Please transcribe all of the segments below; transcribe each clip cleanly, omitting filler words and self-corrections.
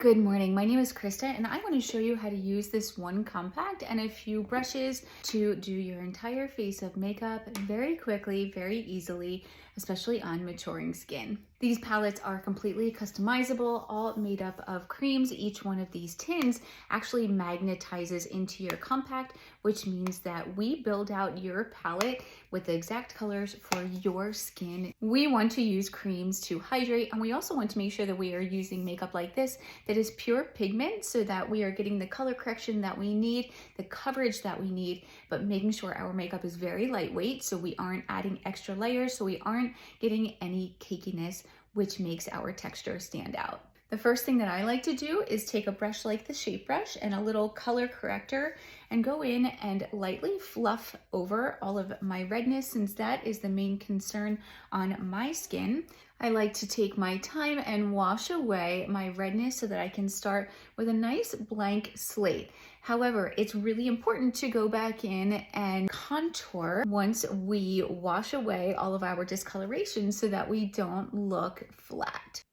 Good morning, my name is Krista and I want to show you how to use this one compact and a few brushes to do your entire face of makeup very quickly, very easily, especially on maturing skin. These palettes are completely customizable, all made up of creams. Each one of these tins actually magnetizes into your compact, which means that we build out your palette with the exact colors for your skin. We want to use creams to hydrate, and we also want to make sure that we are using makeup like this that is pure pigment so that we are getting the color correction that we need, the coverage that we need, but making sure our makeup is very lightweight so we aren't adding extra layers, so we aren't getting any cakiness, which makes our texture stand out. The first thing that I like to do is take a brush like the shape brush and a little color corrector and go in and lightly fluff over all of my redness, since that is the main concern on my skin. I like to take my time and wash away my redness so that I can start with a nice blank slate. However, it's really important to go back in and contour once we wash away all of our discoloration so that we don't look flat.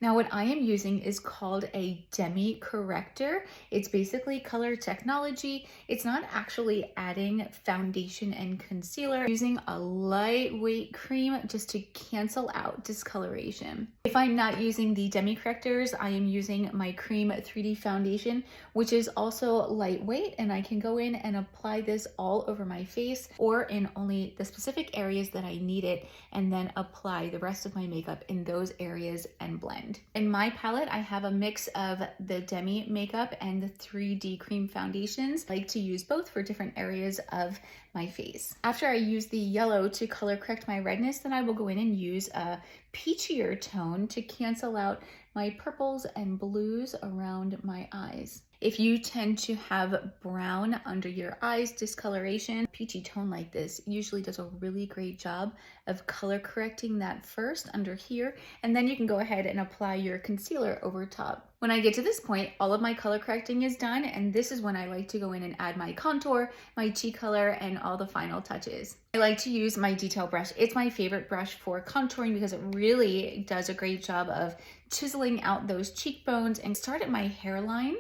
Now what I am using is called a demi corrector. It's basically color technology. It's not actually adding foundation and concealer. I'm using a lightweight cream just to cancel out discoloration. If I'm not using the demi correctors, I am using my cream 3D foundation, which is also lightweight, and I can go in and apply this all over my face or in only the specific areas that I need it, and then apply the rest of my makeup in those areas and blend. In my palette, I have a mix of the demi makeup and the 3D cream foundations. I like to use both for different areas of my face. After I use the yellow to color correct my redness, then I will go in and use a peachier tone to cancel out my purples and blues around my eyes. If you tend to have brown under your eyes discoloration, a peachy tone like this usually does a really great job of color correcting that first under here, and then you can go ahead and apply your concealer over top. When I get to this point, all of my color correcting is done, and this is when I like to go in and add my contour, my cheek color, and all the final touches. I like to use my detail brush. It's my favorite brush for contouring because it really does a great job of chiseling out those cheekbones, and start at my hairline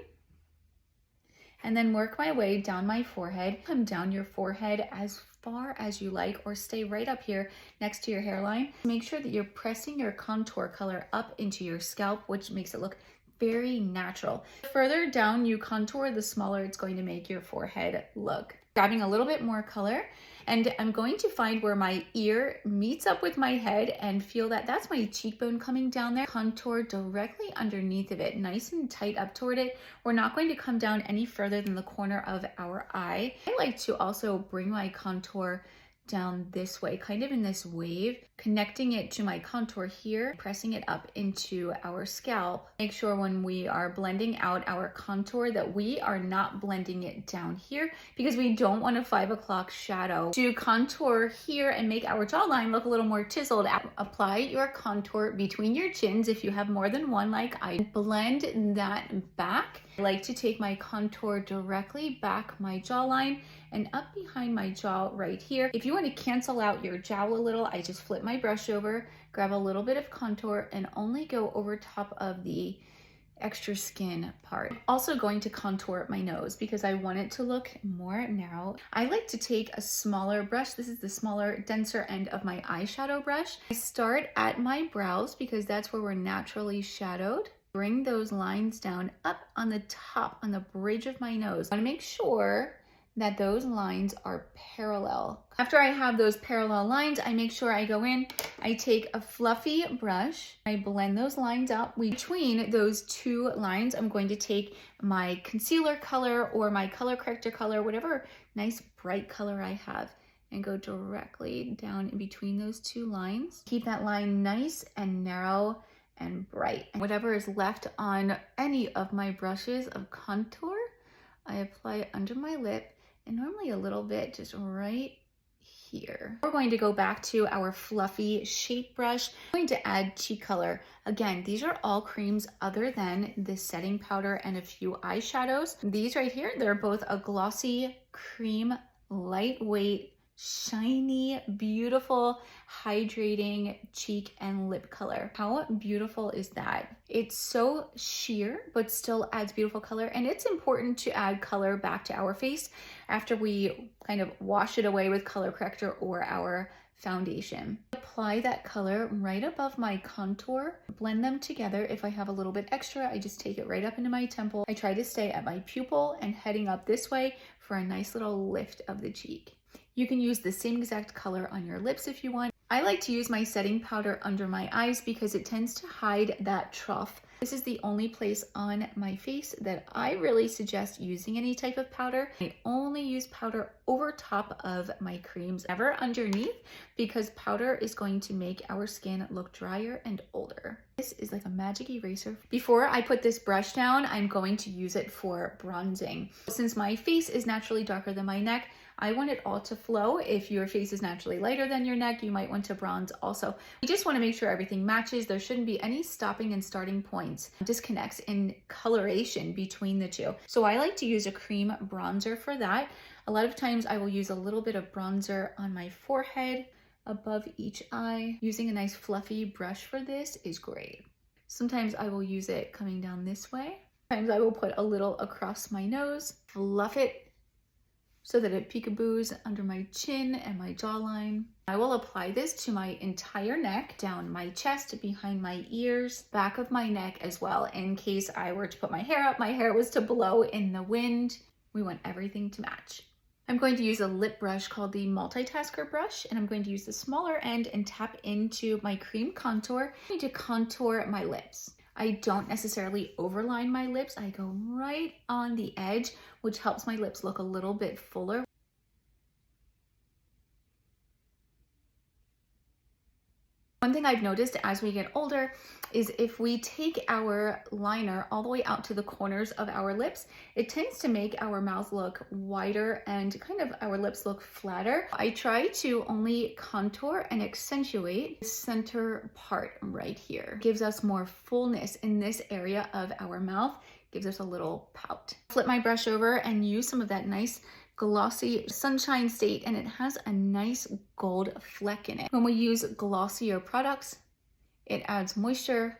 and then work my way down my forehead. Come down your forehead as far as you like, or stay right up here next to your hairline. Make sure that you're pressing your contour color up into your scalp, which makes it look very natural. The further down you contour, the smaller it's going to make your forehead look. Grabbing a little bit more color, and I'm going to find where my ear meets up with my head and feel that that's my cheekbone coming down there. Contour directly underneath of it, nice and tight up toward it. We're not going to come down any further than the corner of our eye. I like to also bring my contour down this way, kind of in this wave, connecting it to my contour here, pressing it up into our scalp. Make sure when we are blending out our contour that we are not blending it down here, because we don't want a 5 o'clock shadow. To contour here and make our jawline look a little more chiseled, apply your contour between your chins if you have more than one like I. Blend that back. I like to take my contour directly back my jawline and up behind my jaw right here. If you want to cancel out your jowl a little, I just flip my brush over, grab a little bit of contour, and only go over top of the extra skin part. I'm also going to contour my nose because I want it to look more narrow. I like to take a smaller brush. This is the smaller, denser end of my eyeshadow brush. I start at my brows because that's where we're naturally shadowed. Bring those lines down up on the top, on the bridge of my nose. I want to make sure that those lines are parallel. After I have those parallel lines, I make sure I go in, I take a fluffy brush, I blend those lines out. Between those two lines, I'm going to take my concealer color or my color corrector color, whatever nice bright color I have, and go directly down in between those two lines. Keep that line nice and narrow and bright. And whatever is left on any of my brushes of contour, I apply under my lip, and normally a little bit just right here. We're going to go back to our fluffy shape brush. I'm going to add cheek color. Again, these are all creams other than the setting powder and a few eyeshadows. These right here, they're both a glossy cream, lightweight shiny, beautiful, hydrating cheek and lip color. How beautiful is that? It's so sheer, but still adds beautiful color. And it's important to add color back to our face after we kind of wash it away with color corrector or our foundation. Apply that color right above my contour, blend them together. If I have a little bit extra, I just take it right up into my temple. I try to stay at my pupil and heading up this way for a nice little lift of the cheek. You can use the same exact color on your lips if you want. I like to use my setting powder under my eyes because it tends to hide that trough. This is the only place on my face that I really suggest using any type of powder. I only use powder over top of my creams, never underneath, because powder is going to make our skin look drier and older. This is like a magic eraser. Before I put this brush down, I'm going to use it for bronzing. Since my face is naturally darker than my neck, I want it all to flow. If your face is naturally lighter than your neck, you might want to bronze also. You just want to make sure everything matches. There shouldn't be any stopping and starting points, disconnects in coloration between the two. So I like to use a cream bronzer for that. A lot of times I will use a little bit of bronzer on my forehead, above each eye. Using a nice fluffy brush for this is great. Sometimes I will use it coming down this way. Sometimes I will put a little across my nose, fluff it so that it peekaboos under my chin and my jawline. I will apply this to my entire neck, down my chest, behind my ears, back of my neck as well, in case I were to put my hair up, my hair was to blow in the wind. We want everything to match. I'm going to use a lip brush called the multitasker brush, and I'm going to use the smaller end and tap into my cream contour. I need to contour my lips. I don't necessarily overline my lips. I go right on the edge, which helps my lips look a little bit fuller. One thing I've noticed as we get older is if we take our liner all the way out to the corners of our lips, it tends to make our mouth look wider and kind of our lips look flatter. I try to only contour and accentuate the center part right here. It gives us more fullness in this area of our mouth, gives us a little pout. Flip my brush over and use some of that nice glossy Sunshine State, and it has a nice gold fleck in it. When we use glossier products, it adds moisture,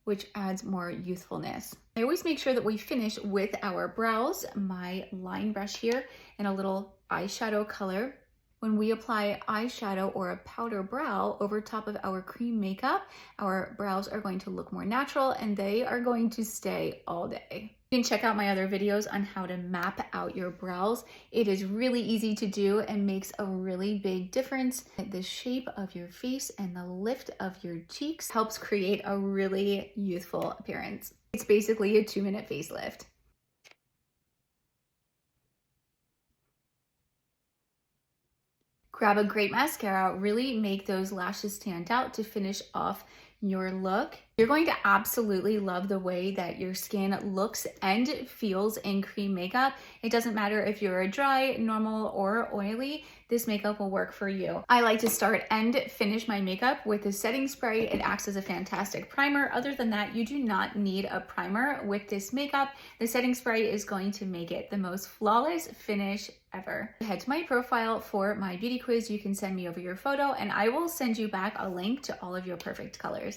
which adds more youthfulness. I always make sure that we finish with our brows, my line brush here, and a little eyeshadow color. When we apply eyeshadow or a powder brow over top of our cream makeup, our brows are going to look more natural and they are going to stay all day. You can check out my other videos on how to map out your brows. It is really easy to do and makes a really big difference. The shape of your face and the lift of your cheeks helps create a really youthful appearance. It's basically a 2-minute facelift. Grab a great mascara, really make those lashes stand out to finish off your look. You're going to absolutely love the way that your skin looks and feels in cream makeup. It doesn't matter if you're a dry, normal, or oily, this makeup will work for you. I like to start and finish my makeup with a setting spray. It acts as a fantastic primer. Other than that, you do not need a primer with this makeup. The setting spray is going to make it the most flawless finish ever. Head to my profile for my beauty quiz. You can send me over your photo and I will send you back a link to all of your perfect colors.